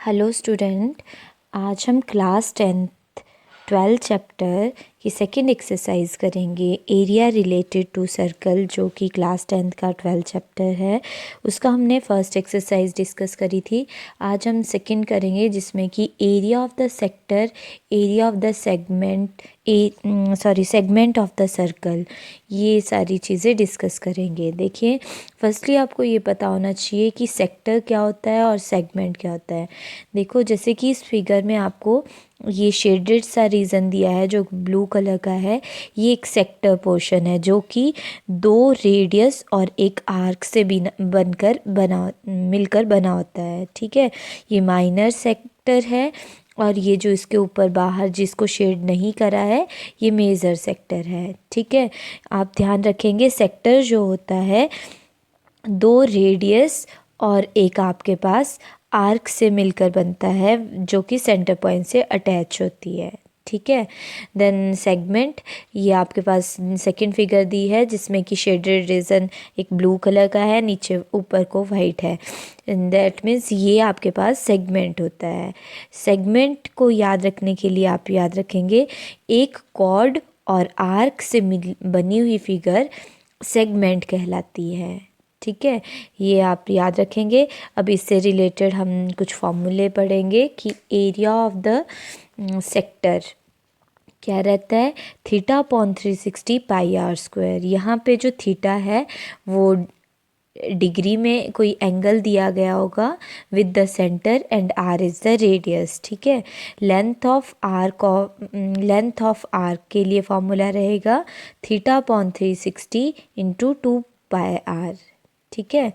Hello student, आज हम class 12 chapter की सेकंड एक्सरसाइज करेंगे। एरिया रिलेटेड टू सर्कल, जो कि क्लास 10 का 12 चैप्टर है। उसका हमने फर्स्ट एक्सरसाइज डिस्कस करी थी। आज हम सेकंड करेंगे, जिसमें कि area of the sector, area of the segment, segment of the circle, ये सारी चीज़ें डिस्कस करेंगे। देखिए, फर्स्टली आपको ये पता होना चाहिए कि सेक्टर क्या होता है और सेगमेंट क्या होता है। देखो, जैसे कि इस फिगर में आपको ये शेडेड सा रीजन दिया है जो ब्लू कलर का है। ये एक सेक्टर पोर्शन है जो कि दो रेडियस और एक आर्क से मिलकर बना होता है। ठीक है, ये माइनर सेक्टर है और ये जो इसके ऊपर बाहर जिसको शेड नहीं करा है, ये मेजर सेक्टर है। ठीक है, आप ध्यान रखेंगे, सेक्टर जो होता है दो रेडियस और एक आपके पास आर्क से मिलकर बनता है, जो कि सेंटर पॉइंट से अटैच होती है। ठीक है, देन सेगमेंट, ये आपके पास सेकंड फिगर दी है जिसमें कि शेडेड रीजन एक ब्लू कलर का है, नीचे ऊपर को वाइट है। दैट मीन्स ये आपके पास सेगमेंट होता है। सेगमेंट को याद रखने के लिए आप याद रखेंगे, एक कॉर्ड और आर्क से बनी हुई फिगर सेगमेंट कहलाती है। ठीक है, ये आप याद रखेंगे। अब इससे रिलेटेड हम कुछ फॉर्मूले पढ़ेंगे कि एरिया ऑफ द सेक्टर क्या रहता है, theta upon 360 pi R square. यहाँ पे जो थीटा है वो डिग्री में कोई एंगल दिया गया होगा with the centre and R is the radius. ठीक है, लेंथ ऑफ आर्क के लिए फॉर्मूला रहेगा theta upon 360 into 2 pi R. ठीक है,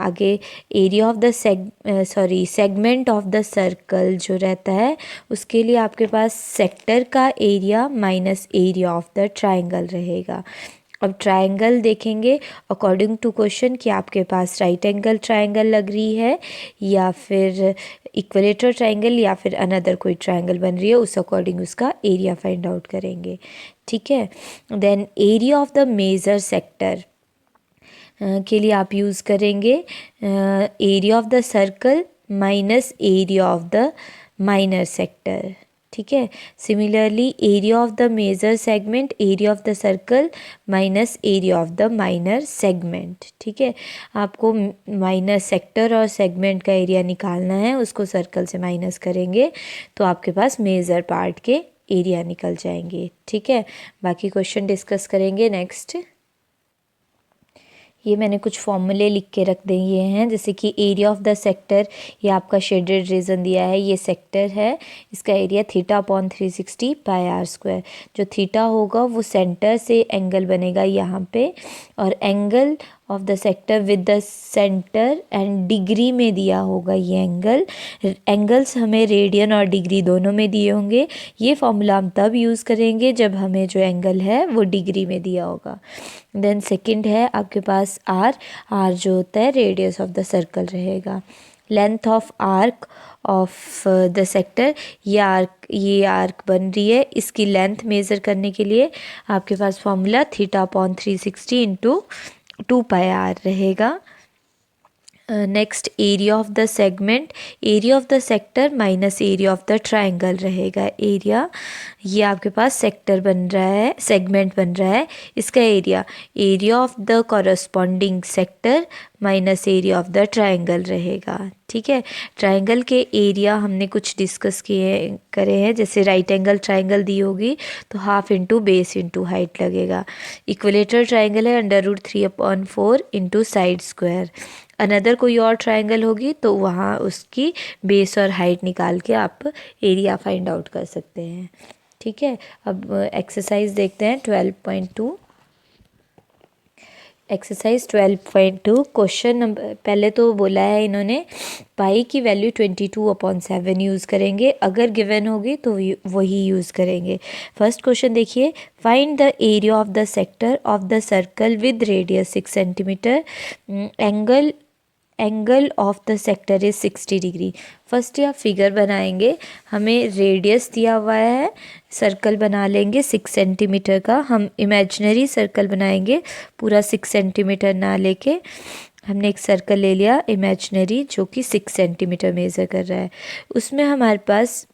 आगे area of the segment of the circle जो रहता है, उसके लिए आपके पास सेक्टर का area minus area of the triangle रहेगा। अब ट्राइंगल देखेंगे अकॉर्डिंग टू क्वेश्चन कि आपके पास राइट एंगल ट्राइंगल लग रही है या फिर इक्विलेटरल ट्राइंगल या फिर अनदर कोई ट्राइंगल बन रही है, उस अकॉर्डिंग उसका एरिया फाइंड आउट करेंगे। ठीक है, then area of the major sector के लिए आप यूज़ करेंगे area of the circle minus area of the minor sector. ठीक है, similarly area of the major segment, area of the circle minus area of the minor segment. ठीक है, आपको minor sector और सेगमेंट का एरिया निकालना है, उसको सर्कल से माइनस करेंगे तो आपके पास मेजर पार्ट के एरिया निकल जाएंगे। ठीक है, बाकी क्वेश्चन डिस्कस करेंगे नेक्स्ट। ये मैंने कुछ फॉर्मूले लिख के रख दिए हैं, जैसे कि एरिया ऑफ द सेक्टर, ये आपका शेडेड रीजन दिया है, ये सेक्टर है, इसका area theta upon 360 pi R square. जो थीटा होगा वो सेंटर से एंगल बनेगा यहाँ पे, और angle of the sector with the centre and degree में दिया होगा ये एंगल। एंगल्स हमें रेडियन और डिग्री दोनों में दिए होंगे। ये फॉर्मूला हम तब यूज़ करेंगे जब हमें जो एंगल है वो डिग्री में दिया होगा। देन सेकंड है आपके पास आर जो होता है रेडियस ऑफ द सर्कल रहेगा। Length of arc of the sector, ये आर्क बन रही है, इसकी लेंथ मेज़र करने के लिए आपके पास formula theta upon 360 into 2 pi r रहेगा। Next area of the segment, area of the sector minus area of the triangle रहेगा। एरिया, ये आपके पास सेक्टर बन रहा है, सेगमेंट बन रहा है, इसका area of the corresponding sector minus area of the triangle रहेगा। ठीक है, ट्राइंगल के एरिया हमने कुछ डिस्कस करे हैं, जैसे राइट एंगल ट्राइंगल दी होगी तो half into base into height लगेगा। इक्विलेटरल ट्राइंगल है √3/4 इंटू साइड स्क्वायर। अनदर कोई और ट्राइंगल होगी तो वहाँ उसकी बेस और हाइट निकाल के आप एरिया फाइंड आउट कर सकते हैं। ठीक है, अब एक्सरसाइज देखते हैं 12.2। एक्सरसाइज 12.2 क्वेश्चन नंबर, पहले तो बोला है इन्होंने पाई की वैल्यू 22/7 यूज़ करेंगे, अगर गिवन होगी तो वही यूज़ करेंगे। फर्स्ट क्वेश्चन देखिए, find the area of the sector of the circle with radius 6 centimetre, angle of the sector is 60 degree. First आप फिगर बनाएंगे, हमें रेडियस दिया हुआ है, सर्कल बना लेंगे 6 सेंटीमीटर का। हम इमेजिनरी सर्कल बनाएंगे, पूरा 6 सेंटीमीटर ना लेके। हमने एक सर्कल ले लिया इमेजिनरी जो कि 6 सेंटीमीटर मेज़र कर रहा है। उसमें हमारे पास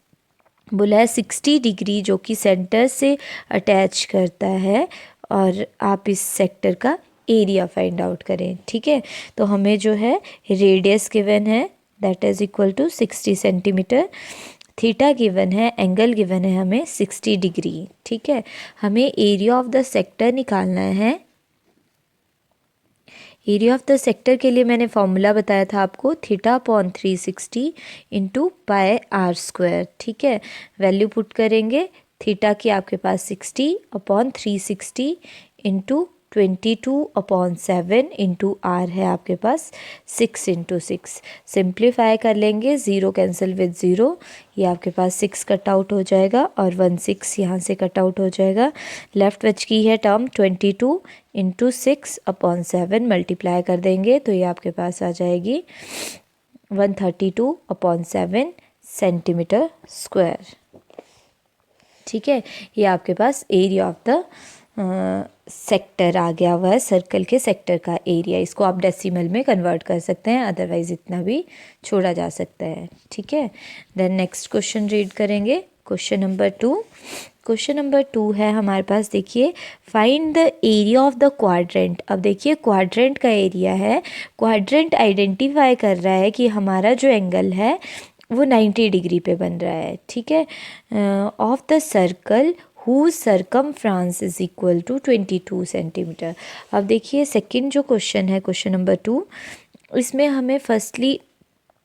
बोला है 60 डिग्री जो कि सेंटर से अटैच करता है और आप इस सेक्टर का एरिया फाइंड आउट करें। ठीक है, तो हमें जो है रेडियस गिवन है that is equal to 60 centimetre, theta given है, एंगल गिवन है हमें 60 डिग्री। ठीक है, हमें एरिया ऑफ द सेक्टर निकालना है। एरिया ऑफ द सेक्टर के लिए मैंने फॉर्मूला बताया था आपको, theta upon 360 into pi R square. ठीक है, वैल्यू पुट करेंगे, थीटा की आपके पास 60 अपॉन 360 इंटू 22/7 इंटू आर है आपके पास 6 इंटू 6। सिंप्लीफाई कर लेंगे, ज़ीरो कैंसिल विद ज़ीरो, ये आपके पास 6 कट आउट हो जाएगा और 1 6 यहाँ से कट आउट हो जाएगा। लेफ्ट बच की है टर्म 22 इंटू 6/7 मल्टीप्लाई कर देंगे तो ये आपके पास आ जाएगी 132/7 सेंटीमीटर स्क्वायर। ठीक है, ये आपके पास एरिया ऑफ द सेक्टर आ गया हुआ है, सर्कल के सेक्टर का एरिया। इसको आप डेसिमल में कन्वर्ट कर सकते हैं, अदरवाइज इतना भी छोड़ा जा सकता है। ठीक है, देन नेक्स्ट क्वेश्चन रीड करेंगे, क्वेश्चन नंबर 2। क्वेश्चन नंबर 2 है हमारे पास, देखिए find the area of the quadrant. अब देखिए क्वाड्रेंट का एरिया है, क्वाड्रेंट आइडेंटिफाई कर रहा है कि हमारा जो एंगल है वो 90 डिग्री पे बन रहा है। ठीक है, of the circle whose circumference is equal to 22 centimetre. अब देखिए सेकंड जो क्वेश्चन है, क्वेश्चन नंबर 2, इसमें हमें फर्स्टली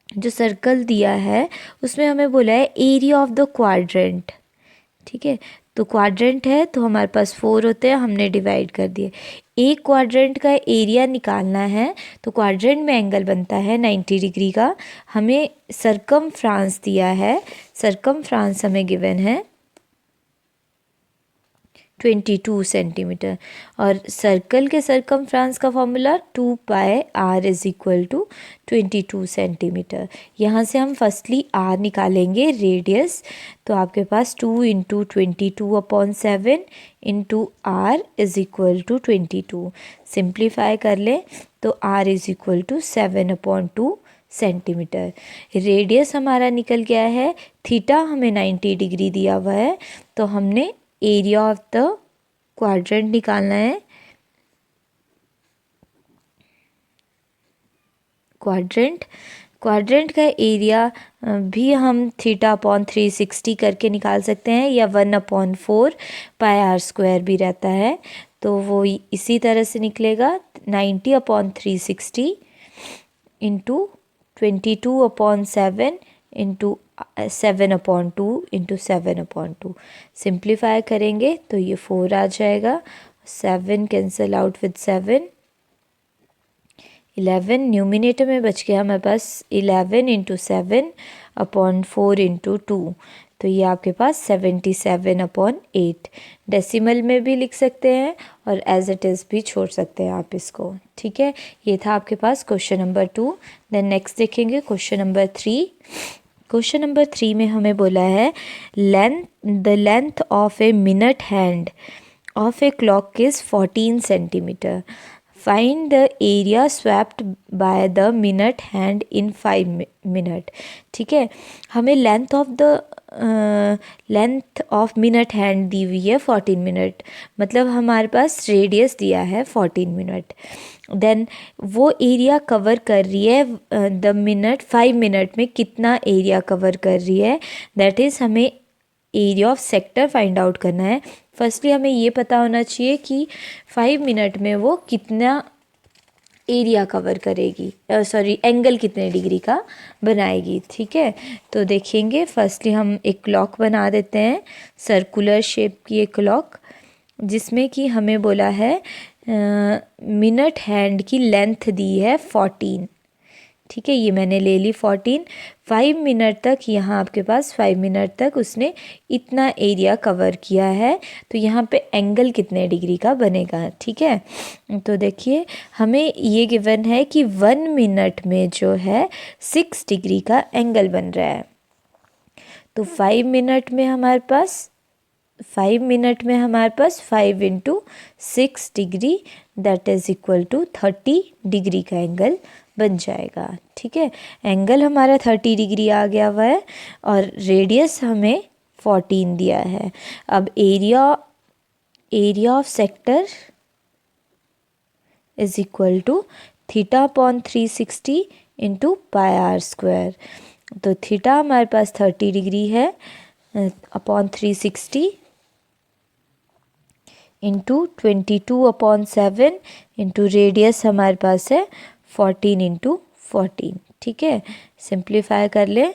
जो सर्कल दिया है उसमें हमें बोला है एरिया ऑफ द क्वाड्रेंट। ठीक है, तो क्वाड्रेंट है तो हमारे पास 4 होते हैं, हमने डिवाइड कर दिए। एक क्वाड्रेंट का एरिया निकालना है तो क्वाड्रेंट में एंगल बनता है 90 डिग्री का। हमें सरकमफ्रांस दिया है, सरकमफ्रांस हमें गिवन है 22 सेंटीमीटर और सर्कल के सरकमफ्रांस का formula 2 pi R is equal to 22 centimetre. यहाँ से हम फर्स्टली आर निकालेंगे रेडियस, तो आपके पास 2 into 22/7 into R is equal to 22। Simplify कर लें तो R is equal to 7/2 centimetre. Radius हमारा निकल गया है, थीटा हमें 90 डिग्री दिया हुआ है, तो हमने एरिया ऑफ द क्वाड्रेंट निकालना है। क्वाड्रेंट का एरिया भी हम थीटा अपॉन 360 करके निकाल सकते हैं या 1/4 पाई आर स्क्वायर भी रहता है, तो वो इसी तरह से निकलेगा 90/360 इंटू 22/7 इंटू 7/2 इंटू 7/2। सिंप्लीफाई करेंगे तो ये 4 आ जाएगा, 7 कैंसिल आउट विद 7, 11 न्यूमिनेटर में बच गया हमारे पास 11 इंटू 7/4 इंटू 2, तो ये आपके पास 77/8। डेसिमल में भी लिख सकते हैं और एज इट इज़ भी छोड़ सकते हैं आप इसको। ठीक है, ये था आपके पास क्वेश्चन नंबर 2। देन नेक्स्ट देखेंगे क्वेश्चन नंबर 3। क्वेश्चन नंबर 3 में हमें बोला है the length of a minute hand of a clock is 14 centimetre. Find the area swapped by the minute hand in 5 minute. ठीक है, हमें लेंथ ऑफ मिनट हैंड दी हुई है 14 मिनट, मतलब हमारे पास रेडियस दिया है 14 मिनट। देन वो एरिया कवर कर रही है द मिनट 5 मिनट में कितना एरिया कवर कर रही है, दैट इज़ हमें area of sector find out करना है। फर्स्टली हमें ये पता होना चाहिए कि 5 मिनट में वो कितना एरिया कवर करेगी, एंगल कितने डिग्री का बनाएगी। ठीक है, तो देखेंगे फर्स्टली हम एक क्लॉक बना देते हैं, सर्कुलर शेप की एक क्लॉक, जिसमें कि हमें बोला है मिनट हैंड की लेंथ दी है 14। ठीक है, ये मैंने ले ली 14। 5 मिनट तक, यहाँ आपके पास 5 मिनट तक उसने इतना एरिया कवर किया है, तो यहाँ पे एंगल कितने डिग्री का बनेगा। ठीक है, तो देखिए हमें ये गिवन है कि 1 मिनट में जो है 6 डिग्री का एंगल बन रहा है, तो 5 मिनट में हमारे पास 5 into 6 degree, that is equal to 30 degree का एंगल बन जाएगा। ठीक है, एंगल हमारा 30 डिग्री आ गया हुआ है और रेडियस हमें 14 दिया है। अब area of sector is equal to theta upon 360 into pi R square. तो थीटा हमारे पास 30 डिग्री है अपॉन 360 इंटू 22/7 इंटू रेडियस हमारे पास है 14/14। ठीक है, सिंप्लीफाई कर ले,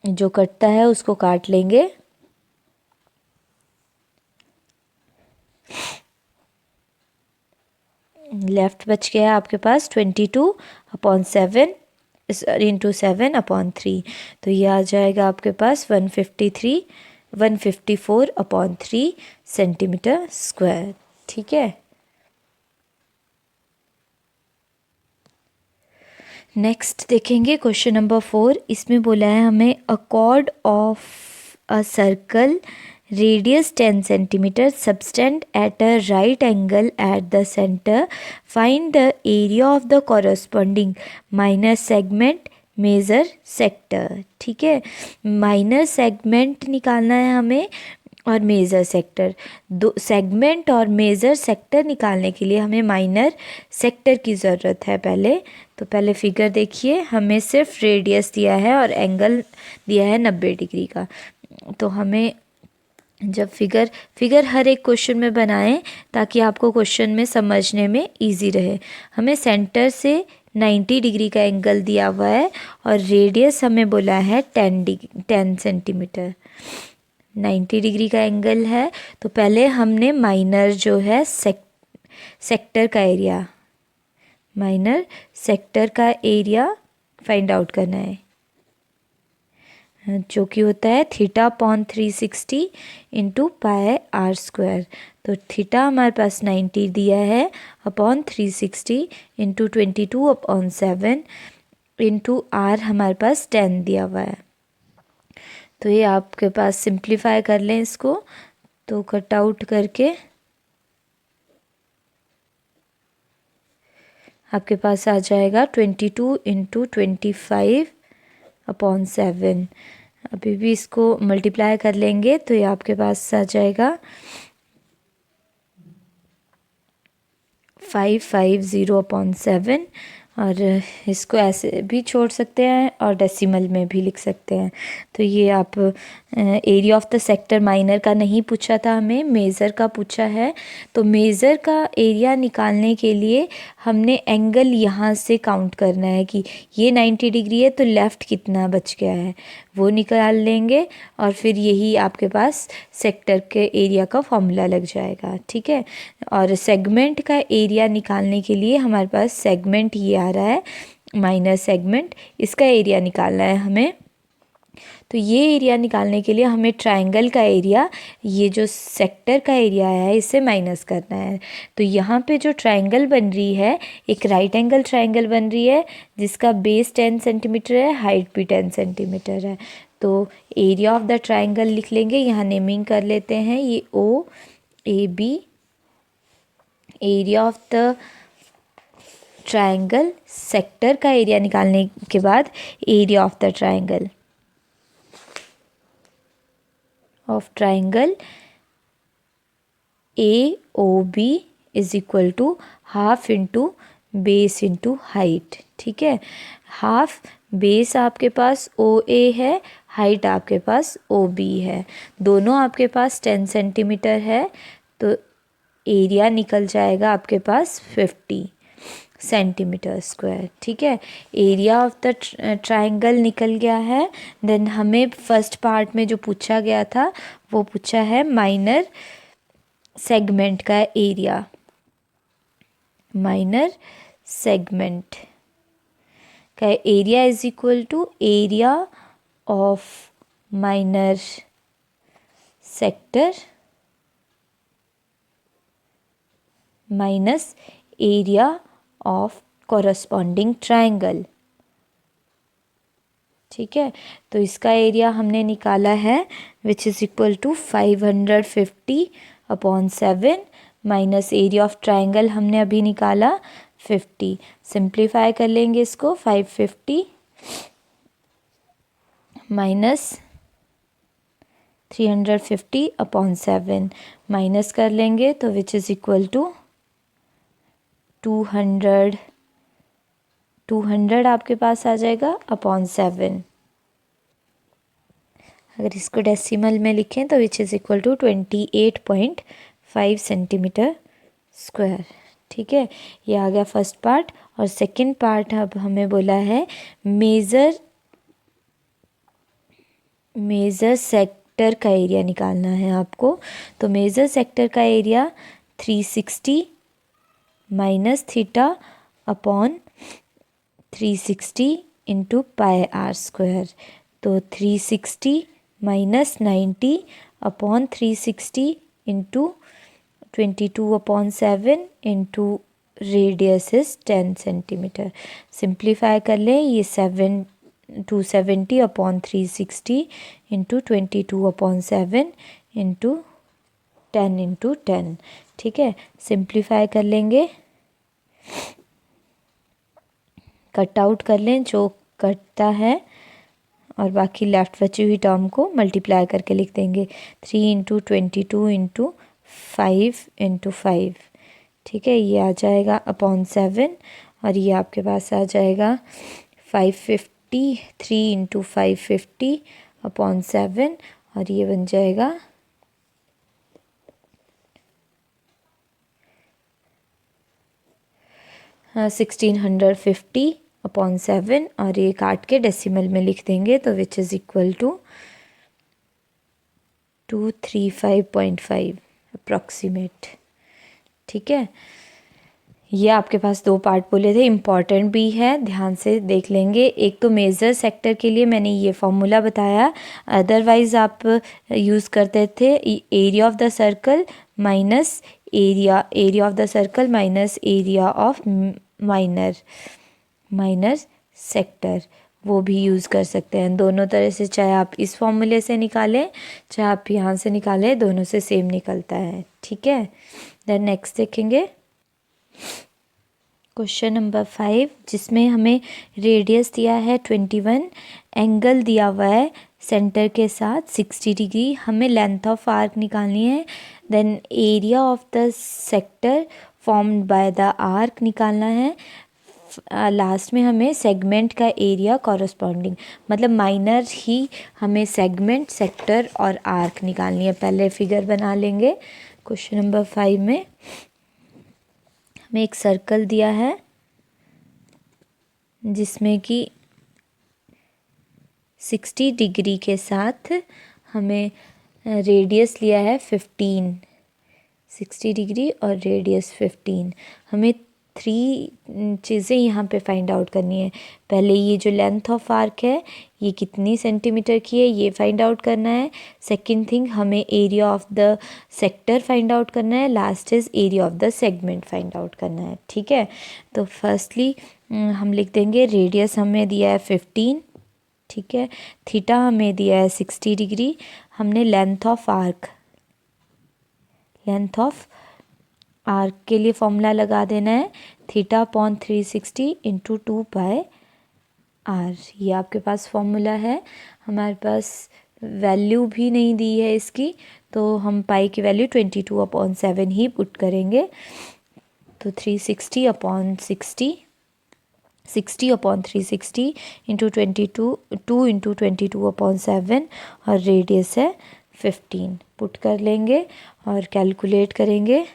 जो कटता है उसको काट लेंगे। लेफ्ट बच गया है आपके पास 22/7 इंटू 7/3। तो ये आ जाएगा आपके पास 154/3 सेंटीमीटर स्क्वायर। ठीक है, नेक्स्ट देखेंगे क्वेश्चन नंबर 4। इसमें बोला है हमें a chord of a circle radius 10 centimetre subtended at a right angle at the centre, find the area of the corresponding minor segment major sector. ठीक है, माइनर सेगमेंट निकालना है हमें और मेजर सेक्टर। दो सेगमेंट और मेजर सेक्टर निकालने के लिए हमें माइनर सेक्टर की ज़रूरत है। पहले फिगर देखिए, हमें सिर्फ रेडियस दिया है और एंगल दिया है 90 डिग्री का। तो हमें जब फिगर हर एक क्वेश्चन में बनाएं ताकि आपको क्वेश्चन में समझने में इजी रहे। हमें सेंटर से 90 डिग्री का एंगल दिया हुआ है और रेडियस हमें बोला है 10 सेंटीमीटर। 90 डिग्री का एंगल है, तो पहले हमने माइनर जो है सेक्टर का एरिया फाइंड आउट करना है, जो कि होता है theta upon 360 into pi R square. तो थीटा हमारे पास 90 दिया है अपॉन 360 इंटू 22/7 इंटू आर हमारे पास 10 दिया हुआ है। तो ये आपके पास सिंप्लीफाई कर लें इसको, तो कट आउट करके आपके पास आ जाएगा 22 इंटू 25/7। अभी भी इसको मल्टीप्लाई कर लेंगे तो ये आपके पास आ जाएगा 550/7। और इसको ऐसे भी छोड़ सकते हैं और डेसिमल में भी लिख सकते हैं। तो ये आप area of the sector minor का नहीं पूछा था, हमें मेज़र का पूछा है। तो मेज़र का एरिया निकालने के लिए हमने एंगल यहाँ से काउंट करना है कि ये 90 डिग्री है तो लेफ़्ट कितना बच गया है वो निकाल लेंगे और फिर यही आपके पास सेक्टर के एरिया का फॉर्मूला लग जाएगा। ठीक है, और सेगमेंट का एरिया निकालने के लिए हमारे पास सेगमेंट ये आ रहा है माइनर सेगमेंट, इसका एरिया निकालना है हमें। तो ये एरिया निकालने के लिए हमें ट्रायंगल का एरिया, ये जो सेक्टर का एरिया है, इससे माइनस करना है। तो यहाँ पे जो ट्रायंगल बन रही है, एक राइट एंगल ट्रायंगल बन रही है जिसका बेस 10 सेंटीमीटर है, हाइट भी 10 सेंटीमीटर है। तो एरिया ऑफ द ट्रायंगल लिख लेंगे, यहाँ नेमिंग कर लेते हैं, ये O A B. Area of the triangle, sector का एरिया निकालने के बाद area of the triangle of triangle AOB is equal to half into base into height. ठीक है, हाफ बेस आपके पास OA है, हाइट आपके पास OB है, दोनों आपके पास 10 सेंटीमीटर है। तो एरिया निकल जाएगा आपके पास 50 सेंटीमीटर स्क्वायर। ठीक है, एरिया ऑफ द ट्रायंगल निकल गया है। देन हमें फर्स्ट पार्ट में जो पूछा गया था वो पूछा है माइनर सेगमेंट का एरिया। माइनर सेगमेंट का area is equal to area of minor sector minus area of corresponding triangle. ठीक है, तो इसका एरिया हमने निकाला है which is equal to 550/7 minus area of triangle हमने अभी निकाला 50। सिंप्लीफाई कर लेंगे इसको, 550 माइनस 350 अपॉन 7 माइनस कर लेंगे तो विच इज़ इक्वल टू 200 आपके पास आ जाएगा अपॉन 7। अगर इसको डेसिमल में लिखें तो which is equal to 28.5 centimetre square. ठीक है, ये आ गया फर्स्ट पार्ट। और सेकंड पार्ट अब हमें बोला है मेजर सेक्टर का एरिया निकालना है आपको। तो मेजर सेक्टर का area 360 minus theta upon 360 into pi R square. तो 360 minus 90 upon 360 into 22/7 into radius is 10 centimetre. Simplify कर लें, ये 270 अपॉन 360 इंटू 22/7 इंटू 10 ठीक है, सिंप्लीफाई कर लेंगे, कट आउट कर लें जो कटता है और बाकी लेफ्ट बची हुई टर्म को मल्टीप्लाई करके लिख देंगे। 3 इंटू 22 इंटू 5 ठीक है, ये आ जाएगा अपॉन 7 और ये आपके पास आ जाएगा 550। 3 इंटू 550 अपॉन 7 और ये बन जाएगा 1650 अपॉन 7 और ये काट के डेसिमल में लिख देंगे तो which is equal to 235.5 approximate. ठीक है, ये आपके पास दो पार्ट बोले थे, इम्पॉर्टेंट भी है, ध्यान से देख लेंगे। एक तो मेजर सेक्टर के लिए मैंने ये फॉर्मूला बताया, अदरवाइज़ आप यूज़ करते थे area of the circle minus area of the circle minus area of minor sector, वो भी यूज़ कर सकते हैं। दोनों तरह से, चाहे आप इस फॉर्मूले से निकालें चाहे आप यहाँ से निकालें, दोनों से सेम निकलता है। ठीक है, देन नेक्स्ट देखेंगे क्वेश्चन नंबर 5, जिसमें हमें रेडियस दिया है 21, एंगल दिया हुआ है सेंटर के साथ 60 डिग्री, हमें लेंथ ऑफ आर्क निकालनी है। Then area of the sector formed by the arc निकालना है। लास्ट में हमें सेगमेंट का एरिया कॉरस्पॉन्डिंग, मतलब माइनर ही हमें सेगमेंट, सेक्टर और आर्क निकालनी है। पहले फिगर बना लेंगे। क्वेश्चन नंबर 5 में हमें एक सर्कल दिया है जिसमें कि 60 डिग्री के साथ हमें रेडियस लिया है 15, 60 डिग्री और रेडियस 15। हमें 3 चीज़ें यहाँ पे फाइंड आउट करनी है। पहले ये जो लेंथ ऑफ आर्क है ये कितनी सेंटीमीटर की है ये फाइंड आउट करना है। सेकंड थिंग, हमें area of the sector find out करना है। Last is area of the segment find out करना है। ठीक है, तो फर्स्टली हम लिख देंगे रेडियस हमें दिया है 15, ठीक है, थीटा हमें दिया है 60 डिग्री। हमने लेंथ ऑफ आर्क के लिए फॉर्मूला लगा देना है, theta upon 360 into 2 pi R. ये आपके पास फॉर्मूला है। हमारे पास वैल्यू भी नहीं दी है इसकी, तो हम पाई की वैल्यू 22/7 ही पुट करेंगे। तो 360 अपॉन 60 अपॉन 360 इंटू 2 इंटू 22/7 और रेडियस है 15 पुट कर लेंगे और कैलकुलेट करेंगे।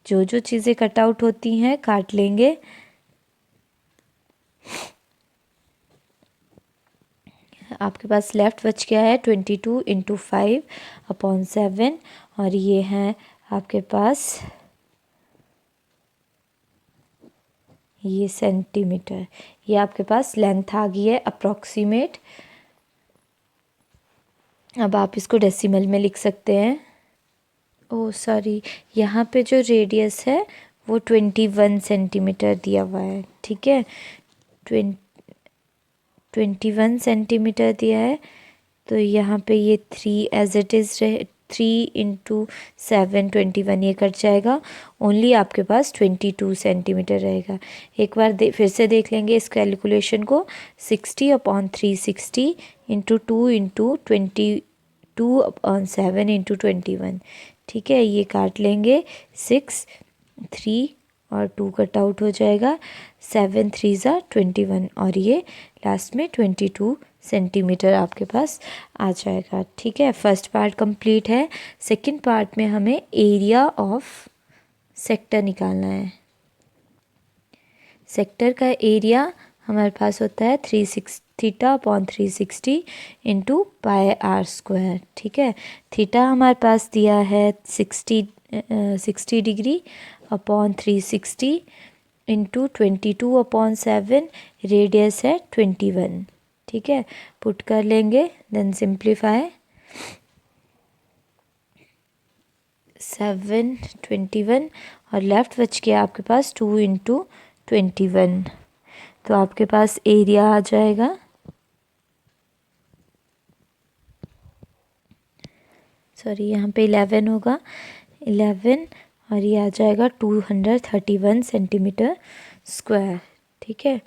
जो जो चीज़ें कट आउट होती हैं काट लेंगे। आपके पास लेफ्ट बच गया है 22 इंटू 5/7 और ये है आपके पास ये सेंटीमीटर। ये आपके पास लेंथ आ गई है अप्रॉक्सीमेट। अब आप इसको डेसिमल में लिख सकते हैं। ओह सॉरी, यहाँ पे जो रेडियस है वो 21 सेंटीमीटर दिया हुआ है। ठीक है, 21 सेंटीमीटर दिया है, तो यहाँ पे ये 3 एज इट इज़ 3 × 7 21 ये कट जाएगा, ओनली आपके पास 22 सेंटीमीटर रहेगा। एक बार फिर से देख लेंगे इस कैलकुलेशन को, 60/360 × 2 × 22/7 × 21, ठीक है। ये काट लेंगे, 6 3 और 2 कट आउट हो जाएगा, 7 3 ज़ा 21 और ये लास्ट में 22 सेंटीमीटर आपके पास आ जाएगा, ठीक है। फर्स्ट पार्ट कंप्लीट है। सेकंड पार्ट में हमें एरिया ऑफ सेक्टर निकालना है। सेक्टर का एरिया हमारे पास होता है θ/360 × πr², ठीक है। थीटा हमारे पास दिया है 60 डिग्री अपॉन 360 × 22/7, रेडियस है 21, ठीक है। पुट कर लेंगे, देन सिंप्लीफाई, 7 21 और लेफ्ट बच गया आपके पास 2 × 21, तो आपके पास एरिया आ जाएगा, सॉरी यहाँ पे 11 होगा, 11 और ये आ जाएगा 231 सेंटीमीटर स्क्वायर, ठीक है।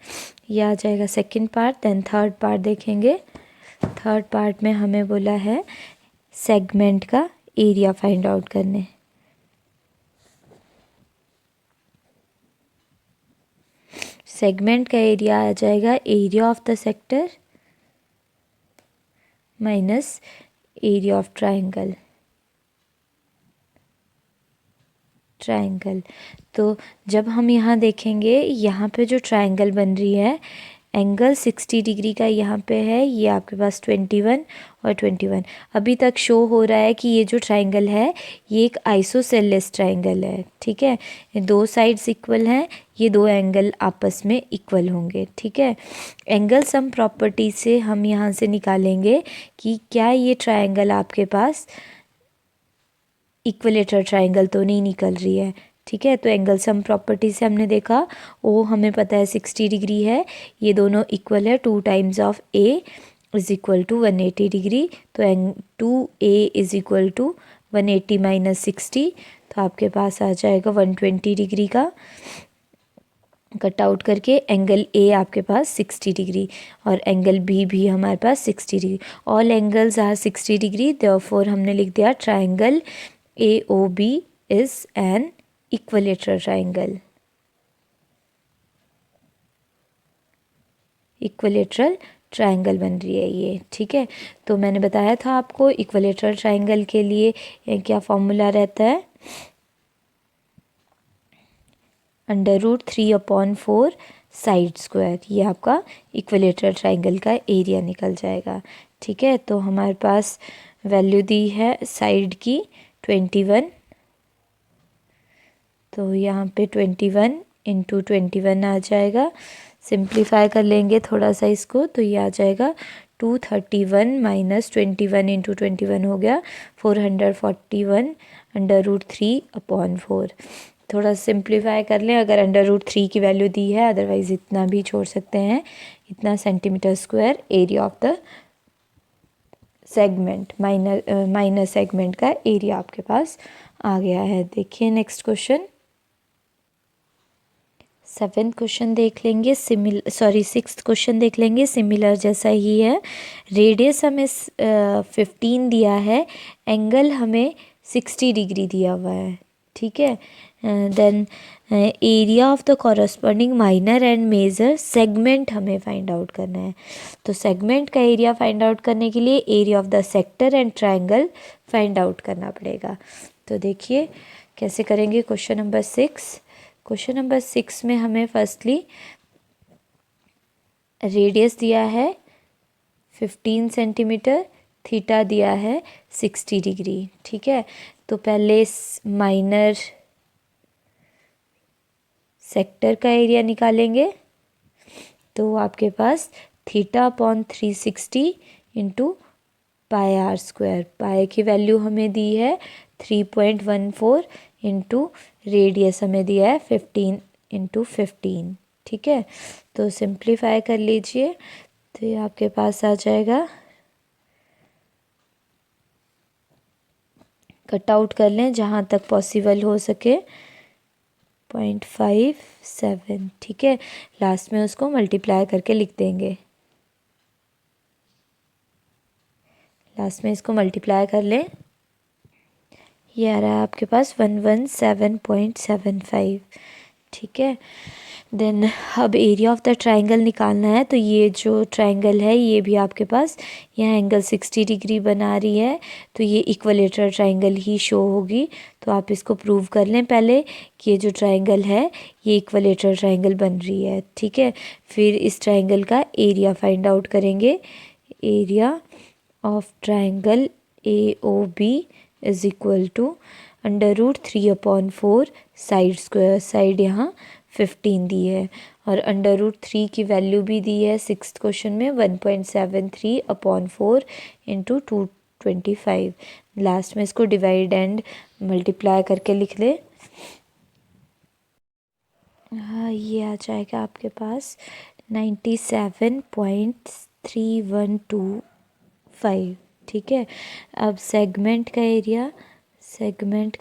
ये आ जाएगा second part. Then third part देखेंगे। थर्ड पार्ट में हमें बोला है सेगमेंट का एरिया फाइंड आउट करने। सेगमेंट का एरिया आ जाएगा area of the sector minus area of triangle. तो जब हम यहाँ देखेंगे, यहाँ पे जो ट्राइंगल बन रही है, एंगल 60 डिग्री का यहाँ पे है, ये आपके पास 21 और 21। अभी तक शो हो रहा है कि ये जो ट्राइंगल है ये एक आइसोसेलेस ट्राइंगल है, ठीक है। दो साइड्स इक्वल हैं, ये दो एंगल आपस में इक्वल होंगे, ठीक है। एंगल सम प्रॉपर्टी से हम यहाँ से निकालेंगे कि क्या ये ट्राइंगल आपके पास इक्विलेटरल ट्राइंगल तो नहीं निकल रही है, ठीक है। तो एंगल सम प्रॉपर्टी से हमने देखा, ओ हमें पता है 60 डिग्री है, ये दोनों इक्वल है, 2 times of A is equal to 180 degree, तो 2a is equal to 180 minus 60, तो आपके पास आ जाएगा 120 डिग्री का। कट आउट करके एंगल ए आपके पास 60 डिग्री और एंगल बी भी हमारे पास 60 degree. All angles are 60 degree, therefore हमने लिख दिया triangle AOB is an equilateral triangle। Equilateral triangle बन रही है ये, ठीक है। तो मैंने बताया था आपको इक्विलेटरल ट्राइंगल के लिए क्या फॉर्मूला रहता है, √3/4 साइड स्क्वायर, ये आपका इक्विलेटरल ट्राइंगल का एरिया निकल जाएगा, ठीक है। तो हमारे पास वैल्यू दी है साइड की 21, तो यहाँ पे 21 × 21 आ जाएगा। सिंप्लीफाई कर लेंगे थोड़ा सा इसको, तो ये आ जाएगा 231 माइनस 21 × 21 हो गया 441 √3/4। थोड़ा सिंप्लीफाई कर लें, अगर √3 की वैल्यू दी है, अदरवाइज़ इतना भी छोड़ सकते हैं, इतना centimetre square area of the segment, minor segment का एरिया आपके पास आ गया है। देखिए नेक्स्ट क्वेश्चन, 7th क्वेश्चन देख लेंगे, सिक्स्थ क्वेश्चन देख लेंगे, सिमिलर जैसा ही है। रेडियस हमें 15 दिया है, एंगल हमें 60 डिग्री दिया हुआ है, ठीक है। Then area of the corresponding minor and major segment हमें फाइंड आउट करना है। तो सेगमेंट का एरिया फाइंड आउट करने के लिए area of the sector and triangle find out करना पड़ेगा। तो देखिए कैसे करेंगे। क्वेश्चन नंबर 6 में हमें फर्स्टली रेडियस दिया है 15 सेंटीमीटर, थीटा दिया है 60 डिग्री, ठीक है। तो पहले माइनर सेक्टर का एरिया निकालेंगे, तो आपके पास θ/360 × πr², पाई की वैल्यू हमें दी है 3.14 इंटू रेडियस हमें दिया है 15 × 15, ठीक है। तो सिंप्लीफाई कर लीजिए, तो ये आपके पास आ जाएगा कट आउट कर लें जहाँ तक पॉसिबल हो सके, 0.57, ठीक है। लास्ट में उसको मल्टीप्लाई करके लिख देंगे, लास्ट में इसको मल्टीप्लाई कर लें, ये आ रहा है आपके पास 117.75, ठीक है। देन अब एरिया ऑफ द ट्राइंगल निकालना है, तो ये जो ट्राइंगल है ये भी आपके पास यहाँ एंगल 60 डिग्री बना रही है, तो ये इक्विलेटरल ट्राइंगल ही शो होगी। तो आप इसको प्रूव कर लें पहले कि ये जो ट्राइंगल है ये इक्विलेटरल ट्राइंगल बन रही है, ठीक है। फिर इस ट्राइंगल का एरिया फाइंड आउट करेंगे, area of triangle AOB is equal to √3/4 side square, side यहाँ 15 दी है और √3 की वैल्यू भी दी है 6th क्वेश्चन में 1.73/4 × 225। लास्ट में इसको डिवाइड एंड मल्टीप्लाई करके लिख ले, हाँ ये आ जाएगा आपके पास 97.3125, ठीक है। अब सेगमेंट का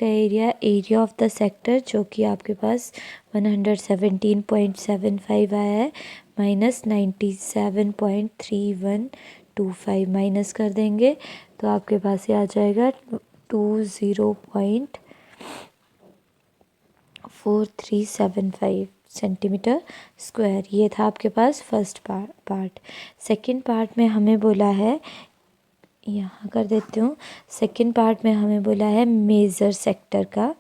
area, area of the sector जो कि आपके पास 117.75 आया है माइनस 97.3125 माइनस कर देंगे तो आपके पास ये आ जाएगा 20.4375 सेंटीमीटर स्क्वायर। ये था आपके पास फर्स्ट पार्ट। सेकंड पार्ट में हमें बोला है, यहाँ कर देती हूँ, सेकंड पार्ट में हमें बोला है मेजर सेक्टर का,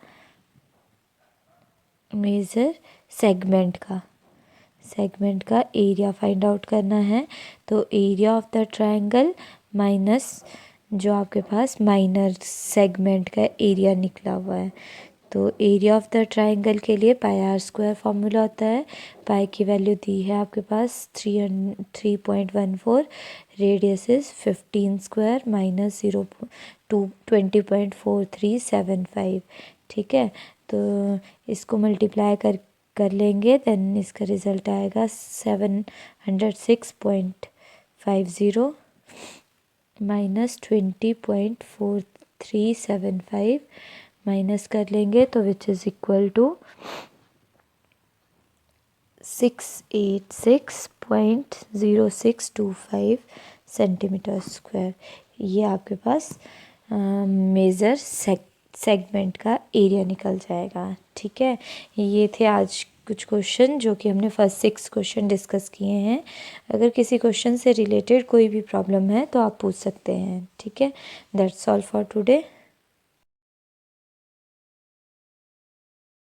मेजर सेगमेंट का एरिया फाइंड आउट करना है। तो area of the triangle minus जो आपके पास माइनर सेगमेंट का एरिया निकला हुआ है। तो एरिया ऑफ द ट्रायंगल के लिए πr² फार्मूला होता है, पाई की वैल्यू दी है आपके पास 3.14, रेडियस इज 15² माइनस 20.4375, ठीक है। तो इसको मल्टीप्लाई कर लेंगे, देन इसका रिज़ल्ट आएगा 706.50 माइनस 20.4375 माइनस कर लेंगे तो which is equal to 686.0625 centimetre square. ये आपके पास मेजर सेगमेंट का एरिया निकल जाएगा, ठीक है। ये थे आज कुछ क्वेश्चन जो कि हमने फर्स्ट 6 क्वेश्चन डिस्कस किए हैं। अगर किसी क्वेश्चन से रिलेटेड कोई भी प्रॉब्लम है तो आप पूछ सकते हैं, ठीक है। That's all for today.